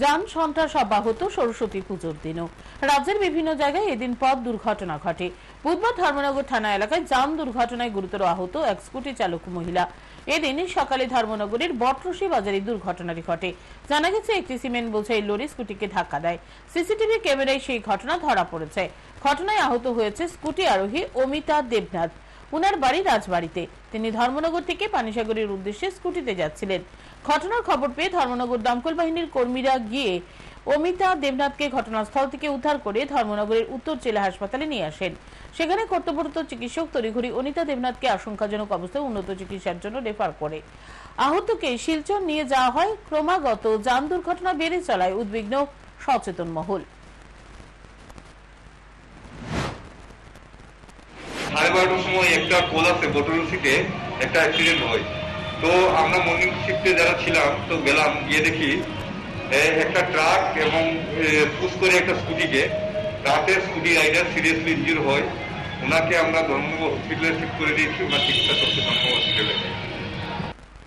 যান সন্ত্রাস অব্যাহত সরস্বতী পুজোর দিনও। রাজ্যের বিভিন্ন জায়গায় এদিন পথ দুর্ঘটনা ঘটে। বুধবার ধর্মনগর থানা এলাকায় যান দুর্ঘটনায় গুরুতর আহত এক স্কুটি চালক মহিলা। এদিন সকালে ধর্মনগরের বটরশি বাজারে দুর্ঘটনাটি ঘটে। জানা গেছে, একটি সিমেন্ট বোঝাই লরি স্কুটিকে ধাক্কা দেয়। সিসিটিভি ক্যামেরায় সেই ঘটনা ধরা পড়েছে। ঘটনায় আহত হয়েছে স্কুটি আরোহী অমিতা দেবনাথ। উনার বাড়ি রাজবাড়িতে। তিনি ধর্মনগর থেকে পানিসাগরের উদ্দেশ্যে স্কুটিতে যাচ্ছিলেন। ঘটনার খবর পেয়ে ধর্মনগর দমকল বাহিনীর কর্মীরা গিয়ে অমিতা দেবনাথকে ঘটনাস্থল থেকে উদ্ধার করে ধর্মনগরের উত্তর জেলা হাসপাতালে নিয়ে আসেন। সেখানে কর্তব্যরত চিকিৎসক তড়িঘড়ি অনিতা দেবনাথকে আশঙ্কাজনক অবস্থায় উন্নত চিকিৎসার জন্য রেফার করে। আহতকে শিলচর নিয়ে যাওয়া হয়। ক্রমাগত যান দুর্ঘটনা বেড়ে চলায় উদ্বিগ্ন সচেতন মহল। 12:30টার সময় একটা কোলাসে বটরসিতে একটা অ্যাক্সিডেন্ট হয়। তো আমরা মর্নিং শিফটে যারা ছিলাম তো গেলাম, গিয়ে দেখি একটা ট্রাক এবং পুশ করে একটা স্কুটিকে, ট্রাকের স্কুটি রাইডার সিরিয়াসলি ইনজিউর হয়। ওনাকে আমরা ধর্মনগর হসপিটালে শিফট করে দিয়েছি, ওনার চিকিৎসা করতে ধর্মনগর হসপিটালে।